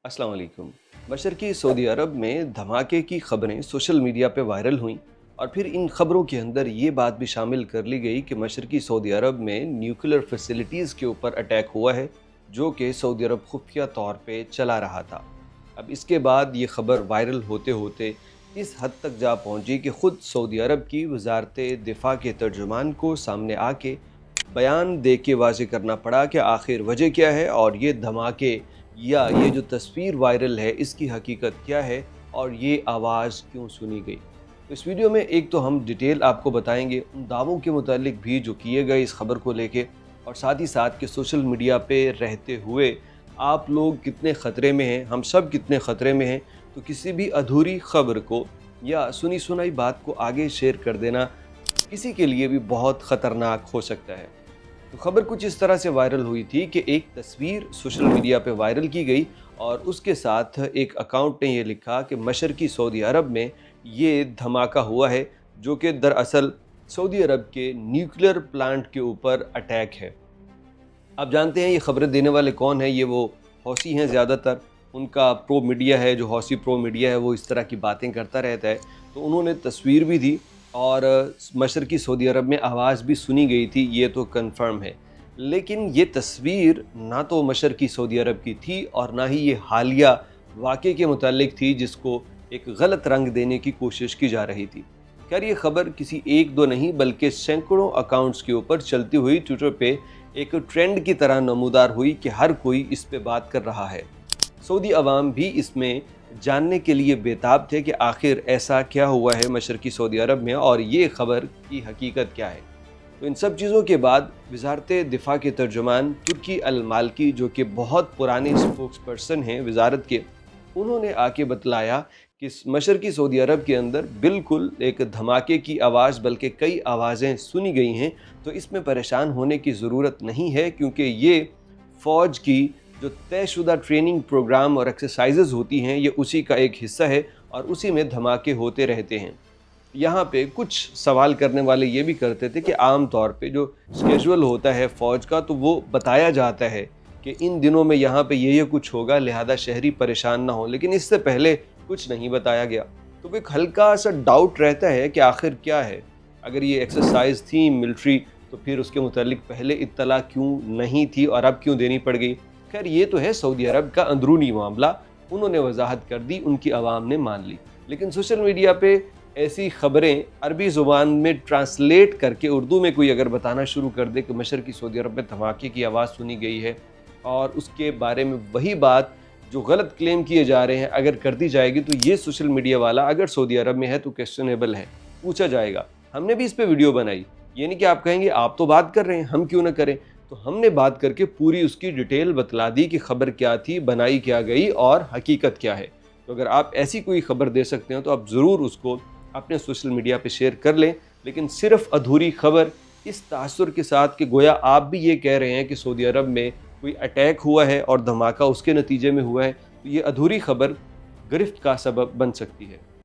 अस्सलाम वालेकुम। मशरक़ी सऊदी अरब में धमाके की खबरें सोशल मीडिया पे वायरल हुईं और फिर इन खबरों के अंदर ये बात भी शामिल कर ली गई कि मशरक़ी सऊदी अरब में न्यूक्लियर फैसिलिटीज़ के ऊपर अटैक हुआ है, जो कि सऊदी अरब खुफिया तौर पे चला रहा था। अब इसके बाद ये खबर वायरल होते होते इस हद तक जा पहुंची कि ख़ुद सऊदी अरब की वजारत दिफा के तर्जुमान को सामने आके बयान दे के वाज़ेह करना पड़ा कि आखिर वजह क्या है और ये धमाके या ये जो तस्वीर वायरल है इसकी हकीकत क्या है और ये आवाज़ क्यों सुनी गई। तो इस वीडियो में एक तो हम डिटेल आपको बताएंगे उन दावों के मुतालिक भी जो किए गए इस खबर को लेके, और साथ ही साथ कि सोशल मीडिया पे रहते हुए आप लोग कितने ख़तरे में हैं, हम सब कितने ख़तरे में हैं। तो किसी भी अधूरी खबर को या सुनी सुनाई बात को आगे शेयर कर देना किसी के लिए भी बहुत ख़तरनाक हो सकता है। तो खबर कुछ इस तरह से वायरल हुई थी कि एक तस्वीर सोशल मीडिया पे वायरल की गई और उसके साथ एक अकाउंट ने ये लिखा कि मशरक़ी सऊदी अरब में ये धमाका हुआ है, जो कि दरअसल सऊदी अरब के न्यूक्लियर प्लांट के ऊपर अटैक है। आप जानते हैं ये खबरें देने वाले कौन हैं, ये वो हौसी हैं ज़्यादातर। उनका प्रो मीडिया है, जो हौसी प्रो मीडिया है, वो इस तरह की बातें करता रहता है। तो उन्होंने तस्वीर भी दी और मशरक़ी सऊदी अरब में आवाज़ भी सुनी गई थी, ये तो कंफर्म है। लेकिन ये तस्वीर ना तो मशरक़ी सऊदी अरब की थी और ना ही ये हालिया वाक़े के मुतालिक थी जिसको एक गलत रंग देने की कोशिश की जा रही थी। खैर ये खबर किसी एक दो नहीं बल्कि सैकड़ों अकाउंट्स के ऊपर चलती हुई ट्विटर पे एक ट्रेंड की तरह नमूदार हुई कि हर कोई इस पे बात कर रहा है। सऊदी अवाम भी इसमें जानने के लिए बेताब थे कि आखिर ऐसा क्या हुआ है मशरक़ी सऊदी अरब में और ये ख़बर की हकीकत क्या है। तो इन सब चीज़ों के बाद वजारत दिफा के तर्जुमान तुर्की अल माल्की, जो कि बहुत पुराने स्पोक्स पर्सन हैं वजारत के, उन्होंने आके बतलाया कि मशरक़ी सऊदी अरब के अंदर बिल्कुल एक धमाके की आवाज़ बल्कि कई आवाज़ें सुनी गई हैं। तो इसमें परेशान होने की ज़रूरत नहीं है, क्योंकि ये फ़ौज की जो तयशुदा ट्रेनिंग प्रोग्राम और एक्सरसाइजेज़ होती हैं, ये उसी का एक हिस्सा है और उसी में धमाके होते रहते हैं। यहाँ पे कुछ सवाल करने वाले ये भी करते थे कि आम तौर पे जो स्केजुअल होता है फ़ौज का, तो वो बताया जाता है कि इन दिनों में यहाँ पे ये कुछ होगा, लिहाजा शहरी परेशान ना हो, लेकिन इससे पहले कुछ नहीं बताया गया। तो एक हल्का सा डाउट रहता है कि आखिर क्या है। अगर ये एक्सरसाइज थी मिलिट्री, तो फिर उसके मुतालिक पहले इत्तला क्यों नहीं थी और अब क्यों देनी पड़ गई। खैर ये तो है सऊदी अरब का अंदरूनी मामला, उन्होंने वजाहत कर दी, उनकी आवाम ने मान ली। लेकिन सोशल मीडिया पे ऐसी खबरें अरबी ज़ुबान में ट्रांसलेट करके उर्दू में कोई अगर बताना शुरू कर दे कि मशरक़ी सऊदी अरब में धमाके की आवाज़ सुनी गई है और उसके बारे में वही बात जो गलत क्लेम किए जा रहे हैं अगर कर दी जाएगी, तो ये सोशल मीडिया वाला अगर सऊदी अरब में है तो क्वेश्चनेबल है, पूछा जाएगा। हमने भी इस पर वीडियो बनाई, ये नहीं कि आप कहेंगे आप तो बात कर रहे हैं, हम क्यों ना करें। तो हमने बात करके पूरी उसकी डिटेल बतला दी कि खबर क्या थी, बनाई क्या गई और हकीकत क्या है। तो अगर आप ऐसी कोई खबर दे सकते हो तो आप ज़रूर उसको अपने सोशल मीडिया पे शेयर कर लें, लेकिन सिर्फ अधूरी खबर इस तासुर के साथ कि गोया आप भी ये कह रहे हैं कि सऊदी अरब में कोई अटैक हुआ है और धमाका उसके नतीजे में हुआ है, तो ये अधूरी खबर गिरफ्त का सबब बन सकती है।